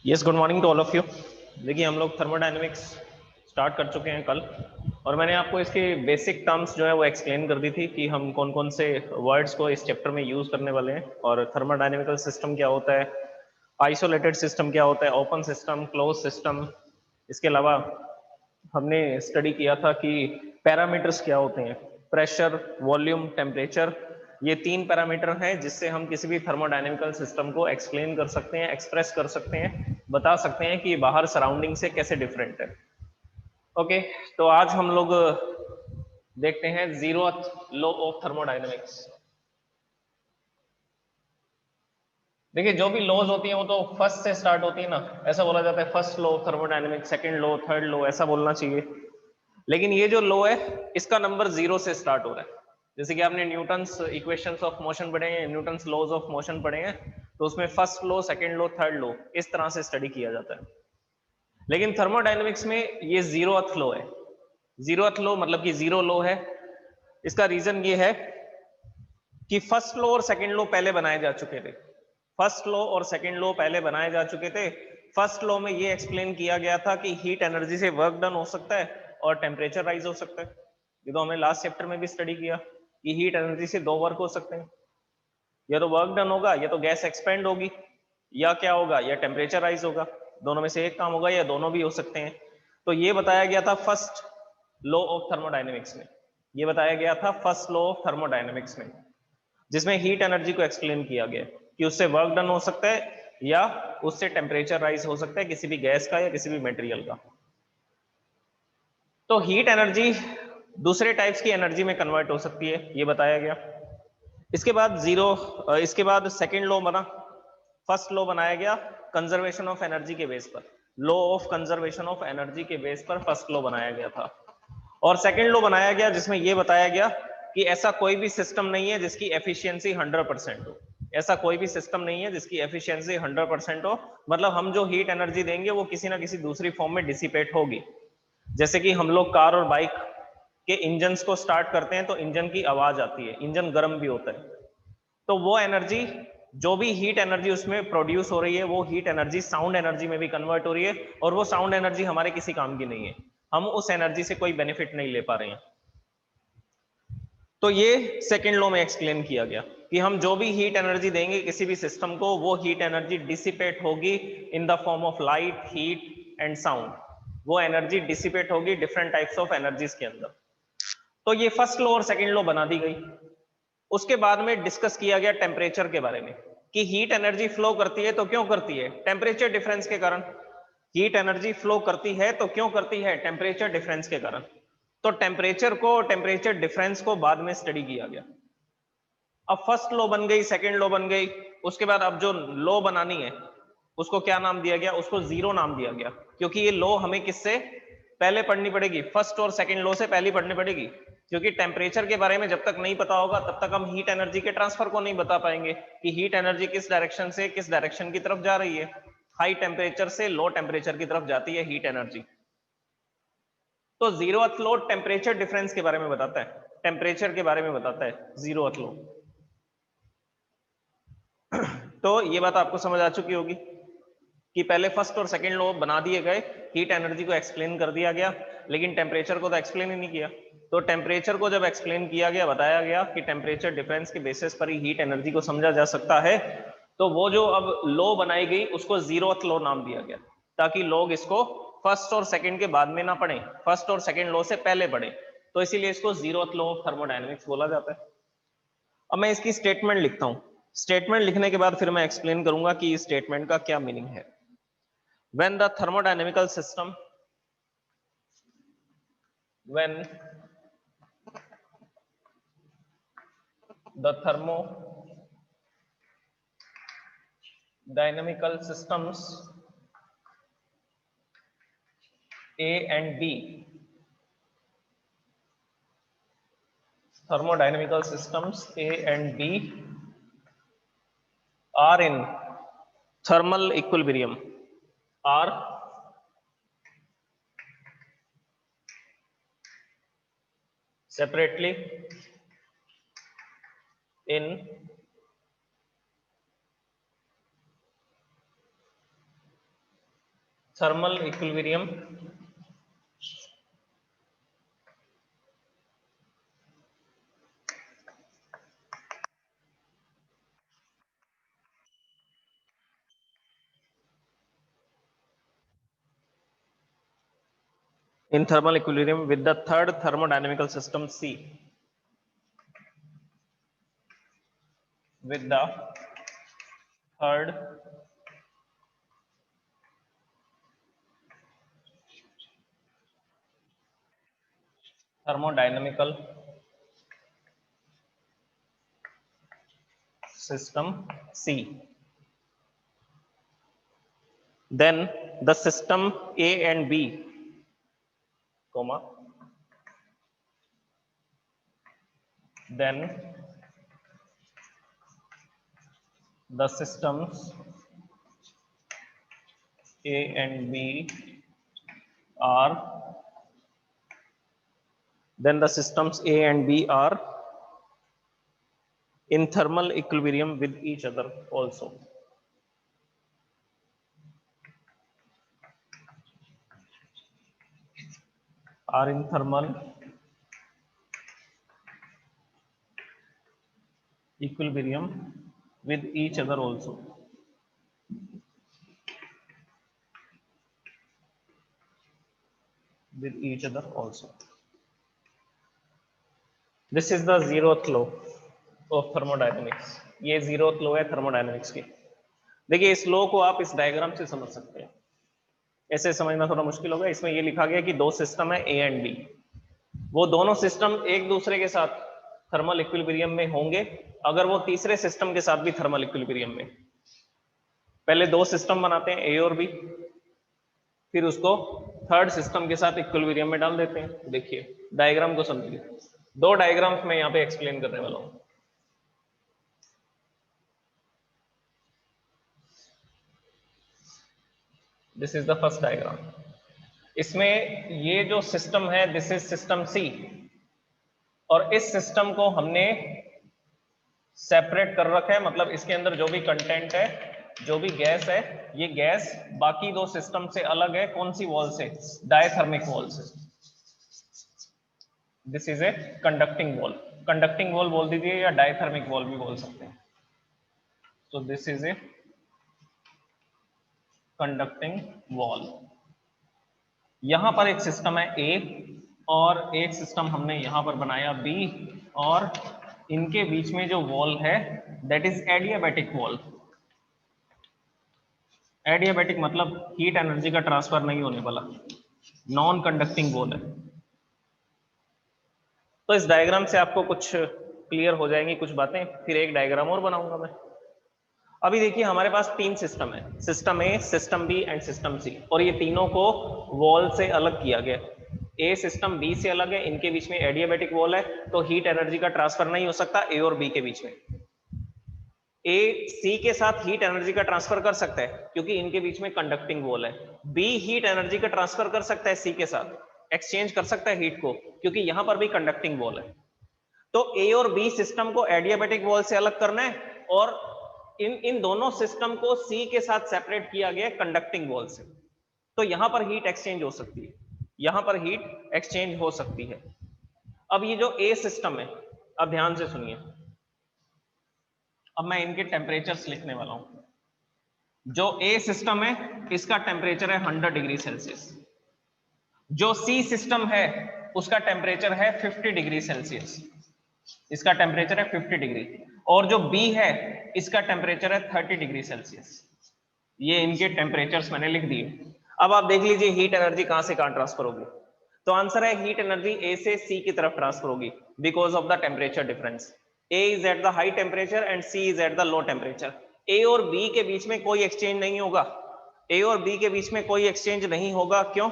Yes, good morning to all of you. देखिए, हम लोग थर्मोडायनेमिक्स स्टार्ट कर चुके हैं कल, और मैंने आपको इसके बेसिक टर्म्स जो है वो एक्सप्लेन कर दी थी कि हम कौन कौन से वर्ड्स को इस चैप्टर में यूज करने वाले हैं, और थर्मोडायनेमिकल सिस्टम क्या होता है, आइसोलेटेड सिस्टम क्या होता है, ओपन सिस्टम, क्लोज सिस्टम। इसके अलावा हमने स्टडी किया था कि पैरामीटर्स क्या होते हैं, प्रेशर, वॉल्यूम, टेम्परेचर। ये तीन पैरामीटर हैं जिससे हम किसी भी थर्मोडायनेमिकल सिस्टम को एक्सप्लेन कर सकते हैं, एक्सप्रेस कर सकते हैं, बता सकते हैं कि बाहर सराउंडिंग से कैसे डिफरेंट है। ओके, तो आज हम लोग देखते हैं जीरोथ लॉ ऑफ थर्मोडायनेमिक्स। देखिए, जो भी लॉज होती हैं वो तो फर्स्ट से स्टार्ट होती है ना। ऐसा बोला जाता है first law of thermodynamics, second law, third law, ऐसा बोलना चाहिए। लेकिन ये जो लॉ है इसका नंबर जीरो से स्टार्ट हो रहा है। जैसे कि आपने न्यूटन्स इक्वेशंस ऑफ मोशन पढ़े हैं, न्यूटन्स लॉज ऑफ मोशन पढ़े हैं, तो उसमें first law, second law, third law इस तरह से स्टडी किया जाता है। लेकिन थर्मोडायनेमिक्स में ये जीरोथ लॉ है। जीरोथ लॉ मतलब कि जीरो लॉ है। इसका रीजन ये है कि फर्स्ट लॉ और सेकंड लॉ पहले बनाए जा चुके थे। फर्स्ट लॉ और सेकंड लॉ पहले बनाए जा चुके थे। फर्स्ट लॉ में ये एक्सप्लेन किया गया था कि हीट एनर्जी से वर्क डन हो सकता है और टेम्परेचर राइज हो सकता है। ये तो हमने लास्ट चैप्टर में भी स्टडी किया कि हीट एनर्जी से दो वर्क हो सकते हैं, या तो वर्क डन होगा, या तो गैस एक्सपेंड होगी, या क्या होगा, या टेम्परेचर राइज होगा। दोनों में से एक काम होगा, या दोनों भी हो सकते हैं। तो ये बताया गया था फर्स्ट लॉ ऑफ थर्मोडायनेमिक्स में। ये बताया गया था फर्स्ट लॉ ऑफ थर्मोडायनेमिक्स में, जिसमें हीट एनर्जी को एक्सप्लेन किया गया कि उससे वर्क डन हो सकता है या उससे टेम्परेचर राइज हो सकता है, किसी भी गैस का या किसी भी मटेरियल का। तो हीट एनर्जी दूसरे टाइप्स की एनर्जी में कन्वर्ट हो सकती है, ये बताया गया। इसके बाद इसके बाद सेकेंड लॉ बना। फर्स्ट लॉ बनाया गया कंजर्वेशन ऑफ एनर्जी के बेस पर। Law of conservation of energy के बेस पर फर्स्ट लॉ बनाया गया था। और सेकेंड लॉ बनाया गया जिसमें यह बताया गया कि ऐसा कोई भी सिस्टम नहीं है जिसकी एफिशिएंसी 100% हो। ऐसा कोई भी सिस्टम नहीं है जिसकी एफिशिएंसी 100% हो। मतलब हम जो हीट एनर्जी देंगे वो किसी ना किसी दूसरी फॉर्म में डिसिपेट होगी। जैसे कि हम लोग कार और बाइक के इंजन को स्टार्ट करते हैं तो इंजन की आवाज आती है, इंजन गर्म भी होता है। तो वो एनर्जी, जो भी हीट एनर्जी उसमें प्रोड्यूस हो रही है, वो हीट एनर्जी साउंड एनर्जी में भी कन्वर्ट हो रही है, और वो साउंड एनर्जी हमारे किसी काम की नहीं है। हम उस एनर्जी से कोई बेनिफिट नहीं ले पा रहे हैं। तो ये सेकेंड लॉ में एक्सप्लेन किया गया कि हम जो भी हीट एनर्जी देंगे किसी भी सिस्टम को, वो हीट एनर्जी डिसिपेट होगी in the form of light, heat and sound. वो एनर्जी डिसिपेट होगी डिफरेंट टाइप्स ऑफ एनर्जीज के अंदर। तो ये फर्स्ट लॉ और सेकेंड लॉ बना दी गई। उसके बाद में डिस्कस किया गया टेम्परेचर के बारे में कि हीट एनर्जी फ्लो करती है तो क्यों करती है, टेम्परेचर डिफरेंस के कारण। हीट एनर्जी फ्लो करती है तो क्यों करती है, टेम्परेचर डिफरेंस के कारण। तो टेम्परेचर डिफरेंस को बाद में स्टडी किया गया। अब फर्स्ट लॉ बन गई, सेकेंड लॉ बन गई। उसके बाद अब जो लॉ बनानी है उसको क्या नाम दिया गया, उसको जीरो नाम दिया गया, क्योंकि ये लॉ हमें किससे पहले पढ़नी पड़ेगी, फर्स्ट और सेकेंड लॉ से पहले पढ़नी पड़ेगी। क्योंकि टेम्परेचर के बारे में जब तक नहीं पता होगा तब तक हम हीट एनर्जी के ट्रांसफर को नहीं बता पाएंगे कि हीट एनर्जी किस डायरेक्शन से किस डायरेक्शन की तरफ जा रही है। हाई टेम्परेचर से लो टेम्परेचर की तरफ जाती है हीट एनर्जी। तो जीरोथ लॉ टेम्परेचर डिफरेंस के बारे में बताता है, टेम्परेचर के बारे में बताता है जीरोथ लॉ। तो ये बात आपको समझ आ चुकी होगी कि पहले फर्स्ट और सेकंड लॉ बना दिए गए, हीट एनर्जी को एक्सप्लेन कर दिया गया, लेकिन टेम्परेचर को तो एक्सप्लेन ही नहीं किया। तो टेम्परेचर को जब एक्सप्लेन किया गया, बताया गया कि टेम्परेचर डिफरेंस के बेसिस पर ही हीट एनर्जी को समझा जा सकता है, तो वो जो अब लॉ बनाई गई उसको जीरोथ लॉ नाम दिया गया, ताकि लोग इसको फर्स्ट और सेकंड के बाद में ना पढ़े, फर्स्ट और सेकंड लॉ से पहले पढ़े। तो इसीलिए इसको जीरोथ लॉ ऑफ थर्मोडायनेमिक्स बोला जाता है। अब मैं इसकी स्टेटमेंट लिखता हूं। स्टेटमेंट लिखने के बाद फिर मैं एक्सप्लेन करूंगा कि इस स्टेटमेंट का क्या मीनिंग है। when the thermodynamical system when the thermodynamical systems A and B, thermodynamical systems A and B are in thermal equilibrium, are separately in thermal equilibrium in thermal equilibrium with the third thermodynamical system C, with the third thermodynamical system C, then the system A and B, comma, then the systems A and B are, then the systems A and B are in thermal equilibrium with each other also. Are in thermal equilibrium with each other also. With each other also. This is the zeroth law of thermodynamics. ये zeroth law है thermodynamics की. देखिए इस law को आप इस diagram से समझ सकते हैं. ऐसे समझना थोड़ा मुश्किल होगा. इसमें ये लिखा गया कि दो सिस्टम है A एंड B. वो दोनों सिस्टम एक दूसरे के साथ थर्मल इक्विलिब्रियम में होंगे अगर वो तीसरे सिस्टम के साथ भी थर्मल इक्विलिब्रियम में. पहले दो सिस्टम बनाते हैं A और B, फिर उसको थर्ड सिस्टम के साथ इक्विलिब्रियम में डाल देते हैं. देखिए डायग्राम को समझिए. दो डायग्राम्स मैं यहाँ पे एक्सप्लेन करने वाला हूँ. This is the first diagram. इसमें ये जो सिस्टम है दिस इज सिस्टम सी, और इस सिस्टम को हमने सेपरेट कर रखा है. मतलब इसके अंदर जो भी कंटेंट है, जो भी गैस है, ये गैस बाकी दो सिस्टम से अलग है. कौन सी वॉल से? डायथर्मिक वॉल से. This is a conducting wall. Conducting wall बोल दीजिए या डायथर्मिक वॉल भी बोल सकते हैं. So this is a conducting wall. यहां पर एक सिस्टम है ए और एक सिस्टम हमने यहां पर बनाया बी, और इनके बीच में जो वॉल है that is adiabatic wall. Adiabatic मतलब हीट एनर्जी का ट्रांसफर नहीं होने वाला, नॉन कंडक्टिंग वॉल है. तो इस डायग्राम से आपको कुछ क्लियर हो जाएंगी कुछ बातें. फिर एक डायग्राम और बनाऊंगा मैं. अभी देखिए हमारे पास तीन सिस्टम है, system A, system B and system C, और ये तीनों को वॉल से अलग किया गया. ए सिस्टम बी से अलग है, इनके बीच में एडियाबैटिक वॉल है, तो हीट एनर्जी का ट्रांसफर नहीं हो सकता ए और बी के बीच में. ए सी के साथ हीट एनर्जी का ट्रांसफर कर सकता है क्योंकि इनके बीच में कंडक्टिंग वॉल है. बी हीट एनर्जी का ट्रांसफर कर सकता है सी के साथ, एक्सचेंज कर सकता है हीट को, क्योंकि यहां पर भी कंडक्टिंग वॉल है. तो ए और बी सिस्टम को एडियाबैटिक वॉल से अलग करना है, और इन दोनों सिस्टम को सी के साथ सेपरेट किया गया कंडक्टिंग वॉल से. तो यहां पर हीट एक्सचेंज हो सकती है, यहां पर हीट एक्सचेंज हो सकती है. अब ये जो ए सिस्टम है, अब ध्यान से सुनिए. अब मैं इनके टेम्परेचर्स लिखने वाला हूं. जो ए सिस्टम है इसका टेम्परेचर है 100 डिग्री सेल्सियस. जो सी सिस्टम है उसका टेम्परेचर है 50 डिग्री सेल्सियस. इसका टेम्परेचर है 50 डिग्री. और जो बी है इसका टेम्परेचर है 30 डिग्री सेल्सियस. ये इनके टेम्परेचर्स मैंने लिख दिए. अब आप देख लीजिए हीट एनर्जी कहां से कहां ट्रांसफर होगी. तो आंसर है हीट एनर्जी ए से सी की तरफ ट्रांसफर होगी because of the temperature difference. A is at the high temperature and C is at the low temperature. A और बी के बीच में कोई एक्सचेंज नहीं होगा. ए और बी के बीच में कोई एक्सचेंज नहीं होगा. क्यों?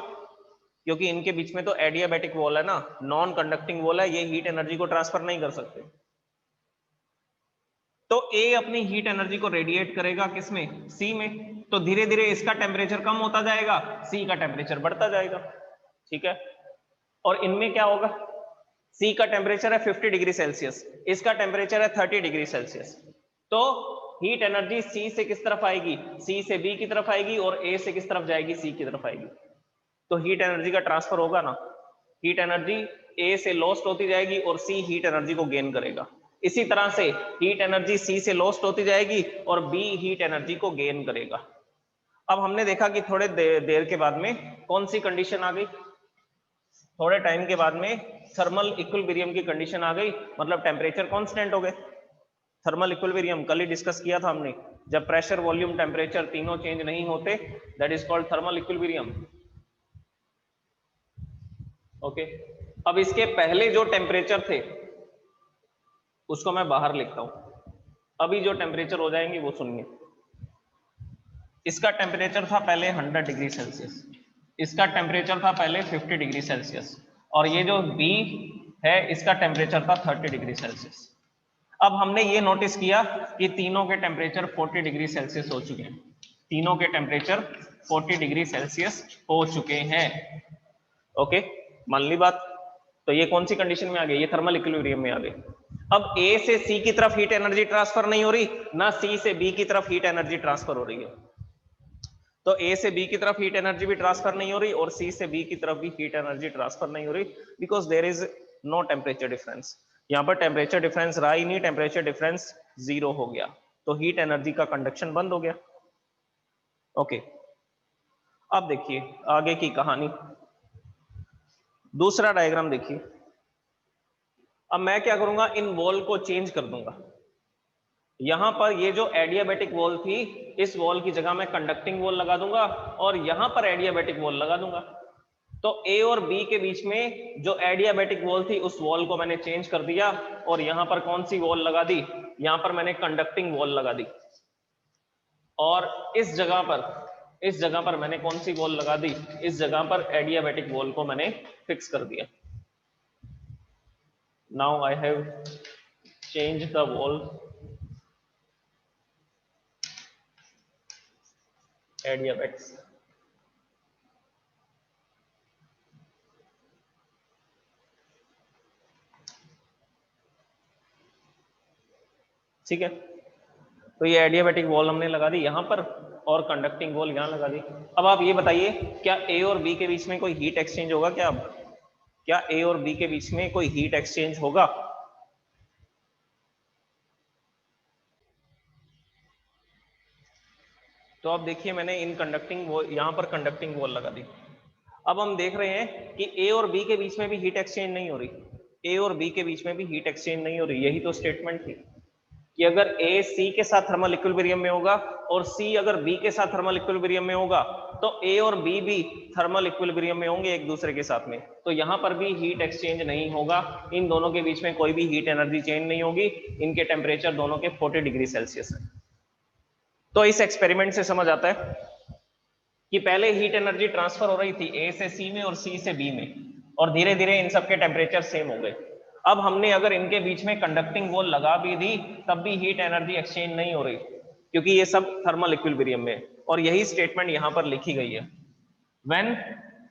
क्योंकि इनके बीच में तो एडियाबैटिक वॉल है ना, नॉन कंडक्टिंग वॉल है. ये हीट एनर्जी को ट्रांसफर नहीं कर सकते. तो ए अपनी हीट एनर्जी को रेडिएट करेगा किसमें? सी में. तो धीरे धीरे इसका टेम्परेचर कम होता जाएगा, सी का टेम्परेचर बढ़ता जाएगा. ठीक है. और इनमें क्या होगा? सी का टेम्परेचर है 50 डिग्री सेल्सियस, इसका टेम्परेचर है 30 डिग्री सेल्सियस. तो हीट एनर्जी सी से किस तरफ आएगी, सी से बी की तरफ आएगी और ए से किस तरफ जाएगी, सी की तरफ आएगी। तो हीट एनर्जी का ट्रांसफर होगा ना, हीट एनर्जी ए से लॉस्ट होती जाएगी और सी हीट एनर्जी को गेन करेगा। इसी तरह से हीट एनर्जी सी से लॉस्ट होती जाएगी और बी हीट एनर्जी को गेन करेगा। अब हमने देखा कि थोड़े देर के बाद में कौन सी कंडीशन आ गई, थोड़े टाइम के बाद में थर्मल इक्विलिब्रियम की कंडीशन आ गई, मतलब टेम्परेचर कांस्टेंट हो गए। थर्मल इक्विलिब्रियम कल ही डिस्कस किया था हमने, जब प्रेशर वॉल्यूम टेम्परेचर तीनों चेंज नहीं होते, that is called thermal equilibrium. Okay, अब इसके पहले जो टेम्परेचर थे उसको मैं बाहर लिखता हूं, अभी जो टेम्परेचर हो जाएंगे वो सुनिए। इसका टेम्परेचर था पहले 100 डिग्री सेल्सियस, इसका टेम्परेचर था पहले 50 डिग्री सेल्सियस, और ये जो बी है इसका टेम्परेचर था 30 डिग्री सेल्सियस। अब हमने ये नोटिस किया कि तीनों के टेम्परेचर 40 डिग्री सेल्सियस हो चुके हैं, तीनों के टेम्परेचर 40 डिग्री सेल्सियस हो चुके हैं। ओके, मान ली बात। तो ये कौन सी कंडीशन में आ गई, ये थर्मल इक्विलिब्रियम में आ गई। अब ए से सी की तरफ हीट एनर्जी ट्रांसफर नहीं हो रही, ना सी से बी की तरफ हीट एनर्जी ट्रांसफर हो रही है। तो ए से बी की तरफ हीट एनर्जी भी ट्रांसफर नहीं हो रही और सी से बी की तरफ भी हीट एनर्जी ट्रांसफर नहीं हो रही, because there is no temperature difference. यहां पर टेम्परेचर डिफरेंस रहा ही नहीं, टेम्परेचर डिफरेंस 0 हो गया, तो हीट एनर्जी का कंडक्शन बंद हो गया। ओके, अब देखिए आगे की कहानी, दूसरा डायग्राम देखिए। अब मैं क्या करूंगा, इन वॉल को चेंज कर दूंगा। यहां पर ये जो एडियाबैटिक वॉल थी, इस वॉल की जगह मैं कंडक्टिंग वॉल लगा दूंगा और यहां पर एडियाबैटिक वॉल लगा दूंगा। तो ए और बी के बीच में जो एडियाबैटिक वॉल थी उस वॉल को मैंने चेंज कर दिया और यहां पर कौन सी वॉल लगा दी, यहां पर मैंने कंडक्टिंग वॉल लगा दी। और इस जगह पर मैंने कौन सी वॉल लगा दी, इस जगह पर एडियाबैटिक वॉल को मैंने फिक्स कर दिया। Now I have change the wall adiabatics. ठीक है, तो ये एडियाबैटिक वॉल हमने लगा दी यहां पर और कंडक्टिंग वॉल यहां लगा दी। अब आप ये बताइए, क्या ए और बी के बीच में कोई हीट एक्सचेंज होगा क्या? अब क्या ए और बी के बीच में कोई हीट एक्सचेंज होगा? तो अब देखिए मैंने इन कंडक्टिंग वॉल, यहां पर कंडक्टिंग वॉल लगा दी। अब हम देख रहे हैं कि ए और बी के बीच में भी हीट एक्सचेंज नहीं हो रही, ए और बी के बीच में भी हीट एक्सचेंज नहीं हो रही। यही तो स्टेटमेंट थी कि अगर ए सी के साथ थर्मल इक्विलिब्रियम में होगा और सी अगर बी के साथ थर्मल इक्विलिब्रियम में होगा, तो ए और बी भी थर्मल इक्विलिब्रियम में होंगे एक दूसरे के साथ में, तो यहां पर भी हीट एक्सचेंज नहीं होगा। इन दोनों के बीच में कोई भी हीट एनर्जी चेंज नहीं होगी, इनके टेम्परेचर दोनों के 40 डिग्री सेल्सियस है। तो इस एक्सपेरिमेंट से समझ आता है कि पहले हीट एनर्जी ट्रांसफर हो रही थी ए से सी में और सी से बी में, और धीरे धीरे इन सबके टेम्परेचर सेम हो गए। अब हमने अगर इनके बीच में कंडक्टिंग वॉल लगा भी दी तब भी हीट एनर्जी एक्सचेंज नहीं हो रही, क्योंकि ये सब थर्मल इक्विलिब्रियम में, और यही स्टेटमेंट यहां पर लिखी गई है। When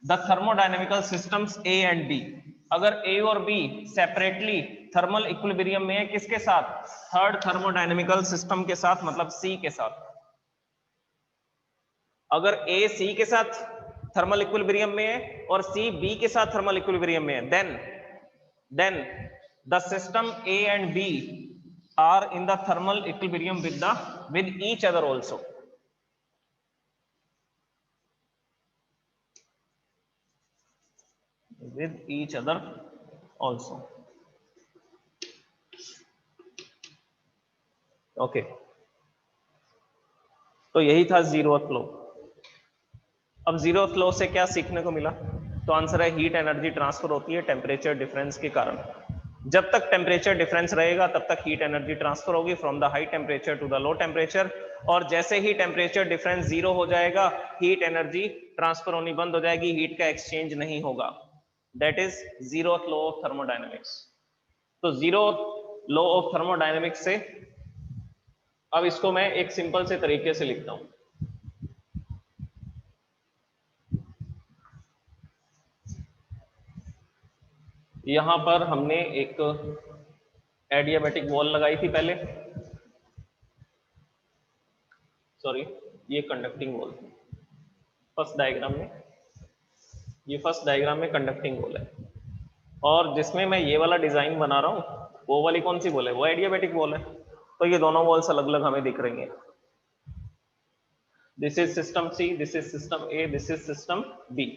the thermodynamical systems A and B, अगर ए और बी सेपरेटली थर्मल इक्विलिब्रियम में है, किसके साथ? थर्ड थर्मोडायनेमिकल सिस्टम के साथ, मतलब सी के साथ। अगर ए सी के साथ थर्मल इक्विलिब्रियम में है और सी बी के साथ थर्मल इक्विलिब्रियम में है, then the system A and B are in the thermal equilibrium with each other also. With each other also. Okay. तो यही था जीरोथ लॉ। अब जीरोथ लॉ से क्या सीखने को मिला? तो आंसर है हीट एनर्जी ट्रांसफर होती है टेम्परेचर डिफरेंस के कारण। जब तक टेम्परेचर डिफरेंस रहेगा तब तक हीट एनर्जी ट्रांसफर होगी from the high temperature to the low temperature, और जैसे ही टेम्परेचर डिफरेंस 0 हो जाएगा हीट एनर्जी ट्रांसफर होनी बंद हो जाएगी, हीट का एक्सचेंज नहीं होगा। That is zeroth law of thermodynamics. तो जीरोथ लॉ ऑफ थर्मोडायनेमिक्स से अब इसको मैं एक सिंपल से तरीके से लिखता हूं। यहां पर हमने एक एडियाबैटिक वॉल लगाई थी पहले, सॉरी, ये कंडक्टिंग वॉल फर्स्ट डायग्राम में, ये फर्स्ट डायग्राम में कंडक्टिंग वॉल है, और जिसमें मैं ये वाला डिजाइन बना रहा हूँ वो वाली कौन सी वॉल है, वो एडियाबैटिक वॉल है। तो ये दोनों वॉल्स अलग अलग हमें दिख रही हैं। This is system C, this is system A, this is system B.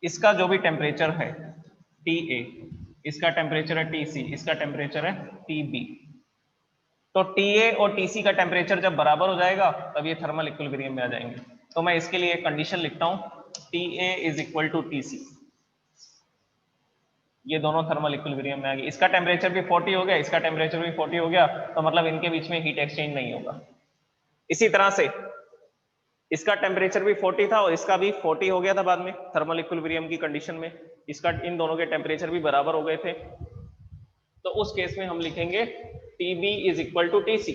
इसका जो भी टेम्परेचर है टी ए, इसका टेम्परेचर है टी सी, इसका टेम्परेचर है टी बी। तो टी ए और टी सी का टेम्परेचर जब बराबर हो जाएगा तब ये थर्मल इक्विलिब्रियम में आ जाएंगे। तो मैं इसके लिए एक कंडीशन लिखता हूं, T A is equal to T C. ये दोनों थर्मल इक्विलिब्रियम में आ गए। इसका टेम्परेचर भी 40 हो गया, इसका टेम्परेचर भी 40 हो गया, तो मतलब इनके बीच में हीट एक्सचेंज नहीं होगा। इसी तरह से इसका टेम्परेचर भी 40 था और इसका भी 40 हो गया था बाद में थर्मल इक्विलिब्रियम की कंडीशन में, इसका इन दोनों के टेम्परेचर भी बराबर हो गए थे। तो उस केस में हम लिखेंगे TB is equal to TC।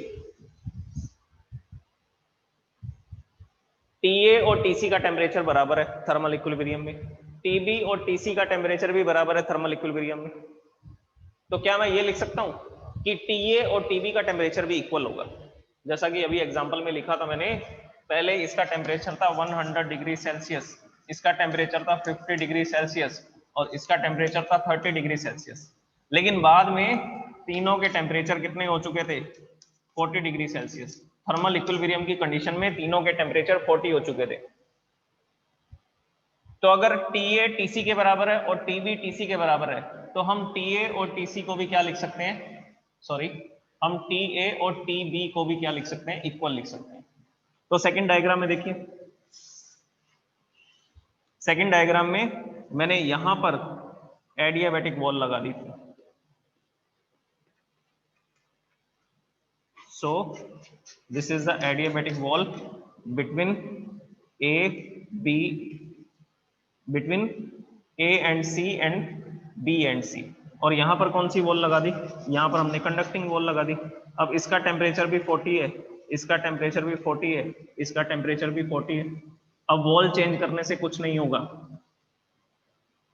TA और TC का टेम्परेचर बराबर है थर्मल इक्विलिब्रियम में, TB और TC का टेम्परेचर भी बराबर है थर्मल इक्विलिब्रियम में। तो क्या मैं ये लिख सकता हूं कि TA और TB का टेम्परेचर भी इक्वल होगा, जैसा कि अभी एग्जांपल में लिखा था मैंने। पहले इसका टेम्परेचर था 100 डिग्री सेल्सियस, इसका टेम्परेचर था 50 डिग्री सेल्सियस और इसका टेम्परेचर था 30 डिग्री सेल्सियस। लेकिन बाद में तीनों के टेम्परेचर कितने हो चुके थे, 40 डिग्री सेल्सियस। थर्मल इक्विलिब्रियम की कंडीशन में तीनों के टेम्परेचर 40 हो चुके थे। तो अगर TA TC के बराबर है और TB TC के बराबर है तो हम TA और TC को भी क्या लिख सकते हैं, सॉरी, हम TA और TB को भी क्या लिख सकते हैं, इक्वल लिख सकते हैं। तो सेकंड डायग्राम में देखिए, सेकंड डायग्राम में मैंने यहां पर एडियाबैटिक वॉल लगा दी थी। So this is the adiabatic wall between A, B, between A and C and B and C। और यहां पर कौन सी वॉल लगा दी, यहां पर हमने कंडक्टिंग वॉल लगा दी। अब इसका टेम्परेचर भी 40 है, इसका टेम्परेचर भी 40 है, इसका टेम्परेचर भी 40 है। अब वॉल चेंज करने से कुछ नहीं होगा,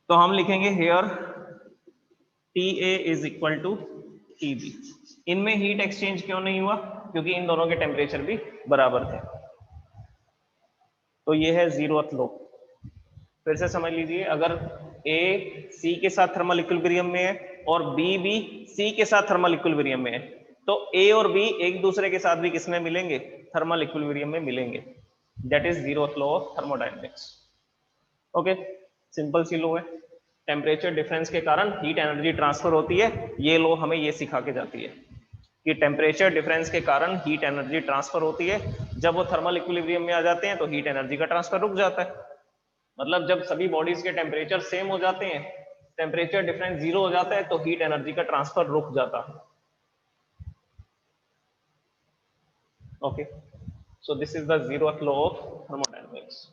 तो हम लिखेंगे here TA is equal to TB। इनमें हीट एक्सचेंज क्यों नहीं हुआ, क्योंकि इन दोनों के टेम्परेचर भी बराबर थे। तो ये है 0th लॉ। फिर से समझ लीजिए, अगर A C के साथ थर्मल इक्विलिब्रियम में है और B भी C के साथ थर्मल इक्विलिब्रियम में है, तो A और B एक दूसरे के साथ भी किसमें मिलेंगे, थर्मल इक्विलिब्रियम में मिलेंगे। That is 0th law of thermodynamics. Okay, simple सी लॉ है। टेम्परेचर डिफरेंस के कारण हीट एनर्जी ट्रांसफर होती है। ये लॉ हमें ये सिखा के जाती है कि टेम्परेचर डिफरेंस के कारण हीट एनर्जी ट्रांसफर होती है। जब वो थर्मल इक्विलिब्रियम में आ जाते हैं तो हीट एनर्जी का ट्रांसफर रुक जाता है। मतलब जब सभी बॉडीज के टेम्परेचर सेम हो जाते हैं, टेम्परेचर डिफरेंस 0 हो जाता है, तो हीट एनर्जी का ट्रांसफर रुक जाता है। Okay, so this is the 0th law of thermodynamics.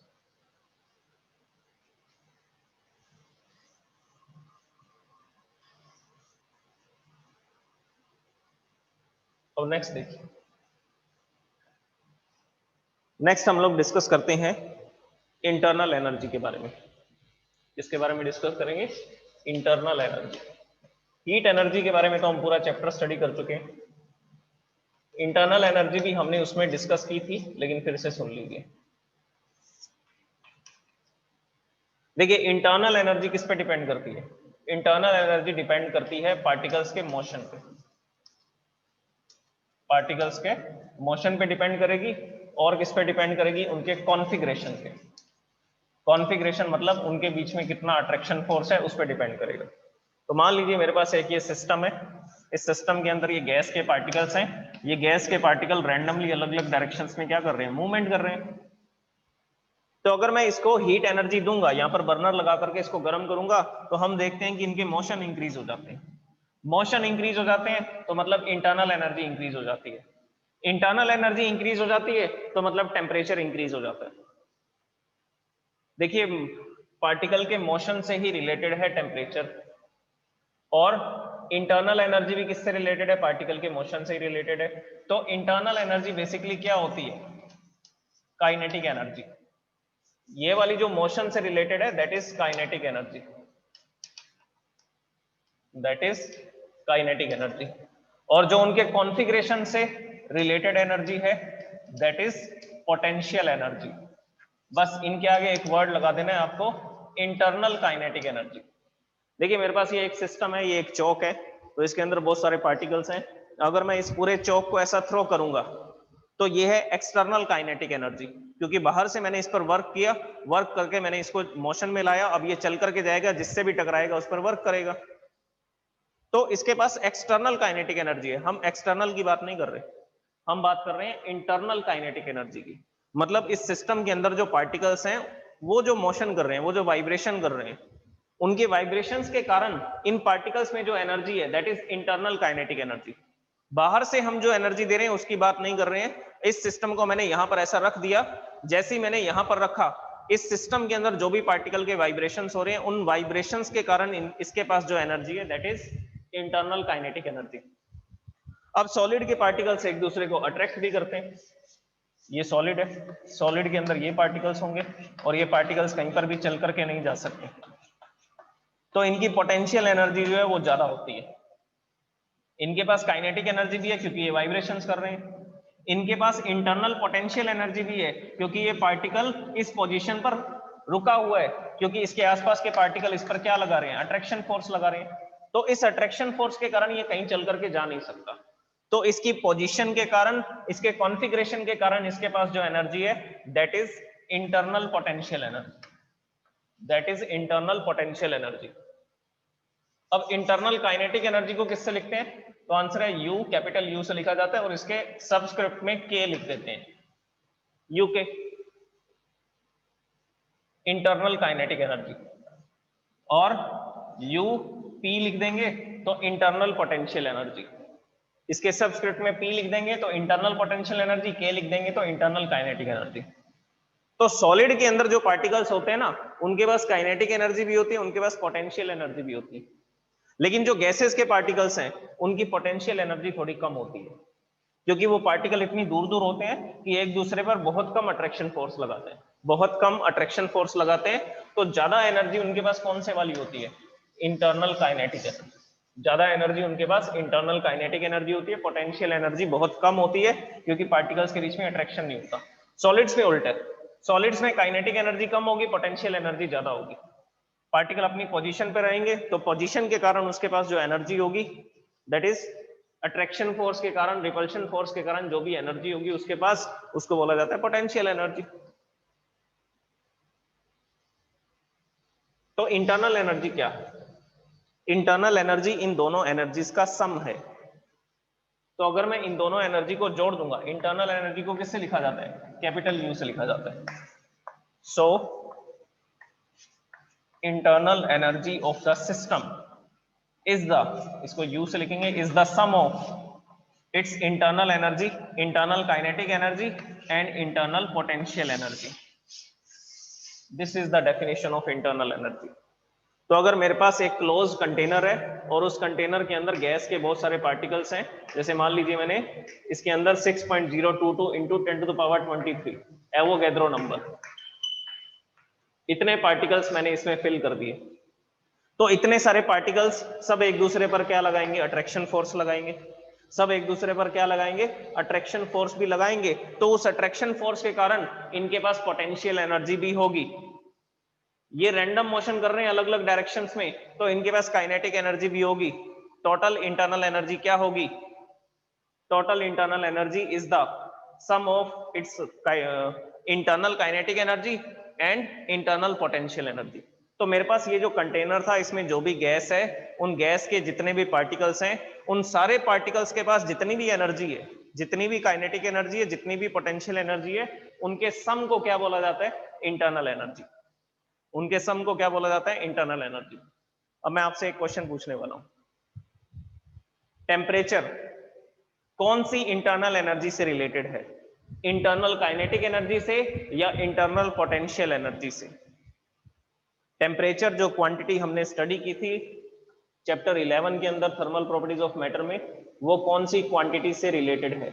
और नेक्स्ट देखिए, नेक्स्ट हम लोग डिस्कस करते हैं इंटरनल एनर्जी के बारे में। इसके बारे में डिस्कस करेंगे इंटरनल एनर्जी। हीट एनर्जी के बारे में तो हम पूरा चैप्टर स्टडी कर चुके हैं। इंटरनल एनर्जी भी हमने उसमें डिस्कस की थी, लेकिन फिर से सुन लीजिए। देखिए, इंटरनल एनर्जी किस पे डिपेंड करती है, इंटरनल एनर्जी डिपेंड करती है पार्टिकल्स के मोशन पे। पार्टिकल्स के मोशन पे डिपेंड करेगी, और किस पे डिपेंड करेगी, उनके कॉन्फ़िगरेशन पे। कॉन्फ़िगरेशन मतलब उनके बीच में कितना अट्रैक्शन फोर्स है, उस पर डिपेंड करेगा। तो मान लीजिए मेरे पास एक ये सिस्टम है, इस सिस्टम के अंदर ये गैस के पार्टिकल्स हैं। ये गैस के पार्टिकल रैंडमली अलग अलग डायरेक्शंस में क्या कर रहे हैं, मूवमेंट कर रहे हैं। तो अगर मैं इसको हीट एनर्जी दूंगा, यहाँ पर बर्नर लगा करके इसको गर्म करूंगा, तो हम देखते हैं कि इनके मोशन इंक्रीज हो जाते हैं। मोशन इंक्रीज हो जाते हैं तो मतलब इंटरनल एनर्जी इंक्रीज हो जाती है। इंटरनल एनर्जी इंक्रीज हो जाती है तो मतलब टेम्परेचर इंक्रीज हो जाता है। देखिए, पार्टिकल के मोशन से ही रिलेटेड है टेम्परेचर, और इंटरनल एनर्जी भी किससे रिलेटेड है, पार्टिकल के मोशन से ही रिलेटेड है। तो इंटरनल एनर्जी बेसिकली क्या होती है, काइनेटिक एनर्जी। ये वाली जो मोशन से रिलेटेड है that is kinetic energy, that is kinetic energy. और जो उनके कॉन्फ़िगरेशन से रिलेटेड एनर्जी है दैट इज पोटेंशियल एनर्जी। बस इनके आगे एक वर्ड लगा देना है आपको, इंटरनल काइनेटिक एनर्जी। देखिए मेरे पास ये एक सिस्टम है, ये एक चौक है, तो इसके अंदर बहुत सारे पार्टिकल्स हैं। अगर मैं इस पूरे चौक को ऐसा थ्रो करूंगा तो ये है एक्सटर्नल काइनेटिक एनर्जी, क्योंकि बाहर से मैंने इस पर वर्क किया, वर्क करके मैंने इसको मोशन में लाया, अब ये चल करके जाएगा, जिससे भी टकराएगा उस पर वर्क करेगा, तो इसके पास एक्सटर्नल काइनेटिक एनर्जी है। हम एक्सटर्नल की बात नहीं कर रहे, हम बात कर रहे हैं इंटरनल काइनेटिक एनर्जी की। मतलब इस सिस्टम के अंदर जो पार्टिकल्स हैं वो जो मोशन कर रहे हैं, वो जो वाइब्रेशन कर रहे हैं, उनके वाइब्रेशंस के कारण इन पार्टिकल्स में जो एनर्जी है that is internal kinetic energy. बाहर से हम जो एनर्जी दे रहे हैं उसकी बात नहीं कर रहे हैं। इस सिस्टम को मैंने यहां पर ऐसा रख दिया, जैसे ही मैंने यहां पर रखा, इस सिस्टम के अंदर जो भी पार्टिकल के वाइब्रेशंस हो रहे हैं, उन वाइब्रेशंस के कारण इसके पास जो एनर्जी है that is internal kinetic energy. अब सॉलिड के पार्टिकल्स एक दूसरे को अट्रैक्ट भी करते हैं। ये सॉलिड है, सॉलिड के अंदर ये पार्टिकल्स होंगे और ये पार्टिकल्स कहीं पर भी चल करके नहीं जा सकते, तो इनकी पोटेंशियल एनर्जी जो है वो ज्यादा होती है। इनके पास काइनेटिक एनर्जी भी है क्योंकि ये वाइब्रेशंस कर रहे हैं, इनके पास इंटरनल पोटेंशियल एनर्जी भी है क्योंकि ये पार्टिकल इस पोजीशन पर रुका हुआ है, क्योंकि इसके आसपास के पार्टिकल इस पर क्या लगा रहे हैं, अट्रैक्शन फोर्स लगा रहे हैं। तो इस अट्रैक्शन फोर्स के कारण ये कहीं चल करके जा नहीं सकता, तो इसकी पोजीशन के कारण, इसके कॉन्फ़िगरेशन के कारण इसके पास जो एनर्जी है that is internal potential energy, that is internal potential energy. अब इंटरनल काइनेटिक एनर्जी को किससे लिखते हैं, तो आंसर है यू, कैपिटल यू से लिखा जाता है और इसके सबस्क्रिप्ट में के लिख देते हैं, यू के, इंटरनल काइनेटिक एनर्जी। और यू पी लिख देंगे तो इंटरनल पोटेंशियल एनर्जी, इसके सबस्क्रिप्ट में पी लिख देंगे तो इंटरनल पोटेंशियल एनर्जी, के लिख देंगे तो इंटरनल काइनेटिक एनर्जी। तो सॉलिड के अंदर जो पार्टिकल्स होते हैं ना, उनके पास काइनेटिक एनर्जी भी होती है, उनके पास पोटेंशियल एनर्जी भी होती है। लेकिन जो गैसेस के पार्टिकल्स हैं उनकी पोटेंशियल एनर्जी थोड़ी कम होती है, क्योंकि वो पार्टिकल इतनी दूर दूर होते हैं कि एक दूसरे पर बहुत कम अट्रैक्शन फोर्स लगाते हैं, बहुत कम अट्रैक्शन फोर्स लगाते हैं, तो ज्यादा एनर्जी उनके पास कौन से वाली होती है, इंटरनल काइनेटिक एनर्जी। ज्यादा एनर्जी उनके पास इंटरनल काइनेटिक एनर्जी होती है, पोटेंशियल एनर्जी बहुत कम होती है क्योंकि पार्टिकल्स के बीच में अट्रैक्शन नहीं होता। सॉलिड्स में उल्टा है, सॉलिड्स में काइनेटिक एनर्जी कम होगी, पोटेंशियल एनर्जी ज्यादा होगी। पार्टिकल अपनी पोजीशन पे रहेंगे तो पोजीशन के कारण उसके पास जो एनर्जी होगी दैट इज अट्रैक्शन फोर्स के कारण, रिपल्शन फोर्स के कारण जो भी एनर्जी होगी उसके पास, उसको बोला जाता है पोटेंशियल एनर्जी। तो इंटरनल एनर्जी क्या है, इंटरनल एनर्जी इन दोनों एनर्जीज का सम है। तो अगर मैं इन दोनों एनर्जी को जोड़ दूंगा, इंटरनल एनर्जी को किससे लिखा जाता है, कैपिटल यू से लिखा जाता है। So internal energy of the system is the, इसको यू से लिखेंगे, is the sum of its internal energy, internal kinetic energy and internal potential energy. This is the definition of internal energy. तो अगर मेरे पास एक क्लोज कंटेनर है और उस कंटेनर के अंदर गैस के बहुत सारे पार्टिकल्स हैं, जैसे मान लीजिए मैंने इसके अंदर 6.022 इंटू 10⁻23 एवोगैड्रो नंबर, इतने पार्टिकल्स मैंने इसमें फिल कर दिए। तो इतने सारे पार्टिकल्स सब एक दूसरे पर क्या लगाएंगे, अट्रैक्शन फोर्स लगाएंगे, सब एक दूसरे पर क्या लगाएंगे, अट्रैक्शन फोर्स भी लगाएंगे। तो उस अट्रैक्शन फोर्स के कारण इनके पास पोटेंशियल एनर्जी भी होगी। ये रैंडम मोशन कर रहे हैं अलग अलग डायरेक्शंस में, तो इनके पास काइनेटिक एनर्जी भी होगी। टोटल इंटरनल एनर्जी क्या होगी, total internal energy is the sum of its internal kinetic energy and internal potential energy. तो मेरे पास ये जो कंटेनर था, इसमें जो भी गैस है, उन गैस के जितने भी पार्टिकल्स हैं, उन सारे पार्टिकल्स के पास जितनी भी एनर्जी है, जितनी भी काइनेटिक एनर्जी है, जितनी भी पोटेंशियल एनर्जी है, उनके सम को क्या बोला जाता है, इंटरनल एनर्जी। उनके सम को क्या बोला जाता है, इंटरनल एनर्जी। अब मैं आपसे एक क्वेश्चन पूछने वाला हूं, टेम्परेचर कौन सी इंटरनल एनर्जी से रिलेटेड है, इंटरनल काइनेटिक एनर्जी से या इंटरनल पोटेंशियल एनर्जी से। टेम्परेचर जो क्वांटिटी हमने स्टडी की थी चैप्टर 11 के अंदर थर्मल प्रॉपर्टीज ऑफ मैटर में, वो कौन सी क्वांटिटी से रिलेटेड है।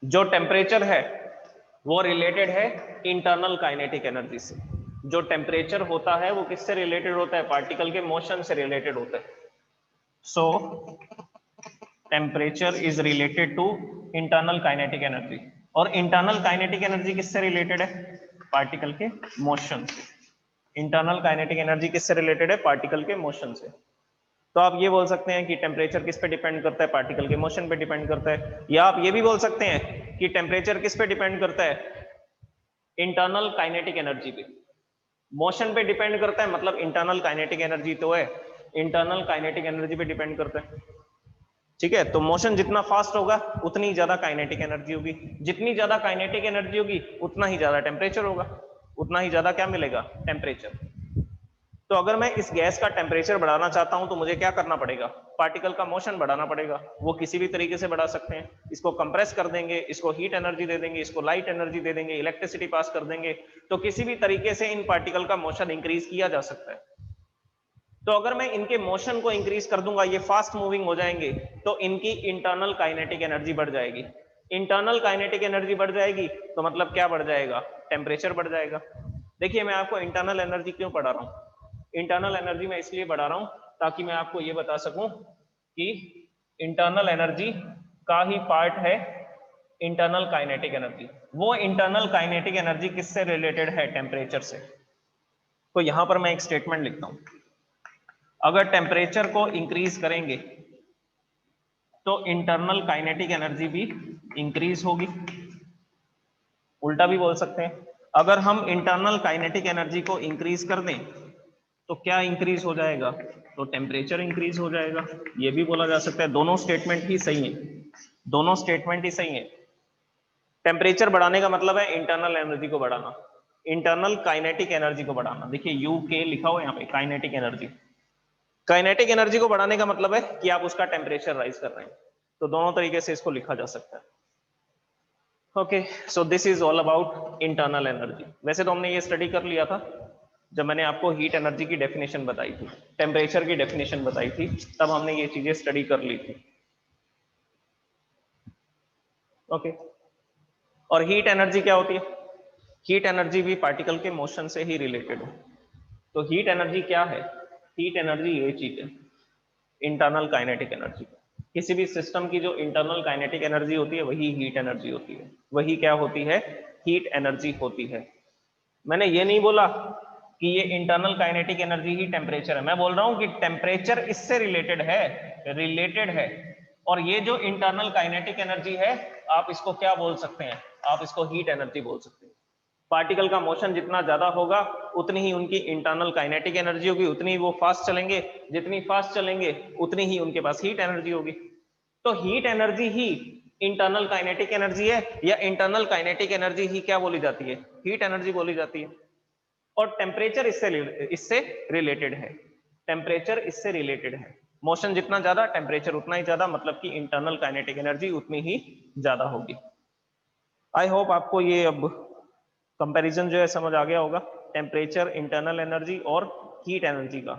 जो टेम्परेचर है वो रिलेटेड है इंटरनल काइनेटिक एनर्जी से। जो टेम्परेचर होता है वो किससे रिलेटेड होता है, पार्टिकल के मोशन से रिलेटेड होता है। So temperature is related to internal kinetic energy. और इंटरनल काइनेटिक एनर्जी किससे रिलेटेड है? पार्टिकल के मोशन से। इंटरनल काइनेटिक एनर्जी किससे रिलेटेड है? पार्टिकल के मोशन से। तो आप ये बोल सकते हैं कि टेम्परेचर किस पे डिपेंड करता है? पार्टिकल के मोशन पे डिपेंड करता है। या आप ये भी बोल सकते हैं कि टेम्परेचर किस पे डिपेंड करता है? इंटरनल काइनेटिक एनर्जी पे। मोशन पे डिपेंड करता है मतलब इंटरनल काइनेटिक एनर्जी तो है, इंटरनल काइनेटिक एनर्जी पे डिपेंड करता है। ठीक है, तो मोशन जितना फास्ट होगा उतनी ज्यादा काइनेटिक एनर्जी होगी, जितनी ज्यादा काइनेटिक एनर्जी होगी उतना ही ज्यादा टेम्परेचर होगा, उतना ही ज्यादा क्या मिलेगा? टेम्परेचर। तो अगर मैं इस गैस का टेम्परेचर बढ़ाना चाहता हूं तो मुझे क्या करना पड़ेगा? पार्टिकल का मोशन बढ़ाना पड़ेगा। वो किसी भी तरीके से बढ़ा सकते हैं, इसको कंप्रेस कर देंगे, इसको हीट एनर्जी दे देंगे, इसको लाइट एनर्जी दे देंगे, इलेक्ट्रिसिटी पास कर देंगे, तो किसी भी तरीके से इन पार्टिकल का मोशन इंक्रीज किया जा सकता है। तो अगर मैं इनके मोशन को इंक्रीज कर दूंगा, ये फास्ट मूविंग हो जाएंगे, तो इनकी इंटरनल काइनेटिक एनर्जी बढ़ जाएगी। इंटरनल काइनेटिक एनर्जी बढ़ जाएगी तो मतलब क्या बढ़ जाएगा? टेम्परेचर बढ़ जाएगा। देखिए मैं आपको इंटरनल एनर्जी क्यों पढ़ा रहा हूं? इंटरनल एनर्जी मैं इसलिए बढ़ा रहा हूं ताकि मैं आपको ये बता सकूं कि इंटरनल एनर्जी का ही पार्ट है इंटरनल काइनेटिक एनर्जी। वो इंटरनल काइनेटिक एनर्जी किससे रिलेटेड है? टेम्परेचर से। तो यहां पर मैं एक स्टेटमेंट लिखता हूं, अगर टेम्परेचर को इंक्रीज करेंगे तो इंटरनल काइनेटिक एनर्जी भी इंक्रीज होगी। उल्टा भी बोल सकते हैं, अगर हम इंटरनल काइनेटिक एनर्जी को इंक्रीज कर दें तो क्या इंक्रीज हो जाएगा? तो टेम्परेचर इंक्रीज हो जाएगा। ये भी बोला जा सकता है। दोनों स्टेटमेंट ही सही है, दोनों स्टेटमेंट ही सही है। टेम्परेचर बढ़ाने का मतलब है इंटरनल एनर्जी को बढ़ाना, इंटरनल काइनेटिक एनर्जी को बढ़ाना। देखिए यू के लिखा हो यहाँ पे, काइनेटिक एनर्जी। काइनेटिक एनर्जी को बढ़ाने का मतलब है कि आप उसका टेम्परेचर राइज कर रहे हैं। तो दोनों तरीके से इसको लिखा जा सकता है। Okay, so this is all about internal energy. वैसे तो हमने ये स्टडी कर लिया था जब मैंने आपको हीट एनर्जी की डेफिनेशन बताई थी, टेम्परेचर की डेफिनेशन बताई थी, तब हमने ये चीजें स्टडी कर ली थी। ओके, और हीट एनर्जी क्या होती है? हीट एनर्जी भी पार्टिकल के मोशन से ही रिलेटेड है। तो हीट एनर्जी क्या है? हीट एनर्जी ये चीज है, इंटरनल काइनेटिक एनर्जी। किसी भी सिस्टम की जो इंटरनल काइनेटिक एनर्जी होती है वही हीट एनर्जी होती है। वही क्या होती है? हीट एनर्जी होती है। मैंने ये नहीं बोला कि ये इंटरनल काइनेटिक एनर्जी ही टेम्परेचर है, मैं बोल रहा हूं कि टेम्परेचर इससे रिलेटेड है। और ये जो इंटरनल काइनेटिक एनर्जी है, आप इसको क्या बोल सकते हैं? आप इसको हीट एनर्जी बोल सकते हैं। पार्टिकल का मोशन जितना ज्यादा होगा उतनी ही उनकी इंटरनल काइनेटिक एनर्जी होगी, उतनी ही वो फास्ट चलेंगे, जितनी फास्ट चलेंगे उतनी ही उनके पास हीट एनर्जी होगी। तो हीट एनर्जी ही इंटरनल काइनेटिक एनर्जी है, या इंटरनल काइनेटिक एनर्जी ही क्या बोली जाती है? हीट एनर्जी बोली जाती है। और टेम्परेचर इससे रिलेटेड है, टेम्परेचर इससे रिलेटेड है। मोशन जितना ज्यादा, टेम्परेचर उतना ही ज्यादा, मतलब कि इंटरनल काइनेटिक एनर्जी उतनी ही ज्यादा होगी। आई होप आपको ये अब कंपैरिजन जो है समझ आ गया होगा, टेम्परेचर, इंटरनल एनर्जी और हीट एनर्जी का।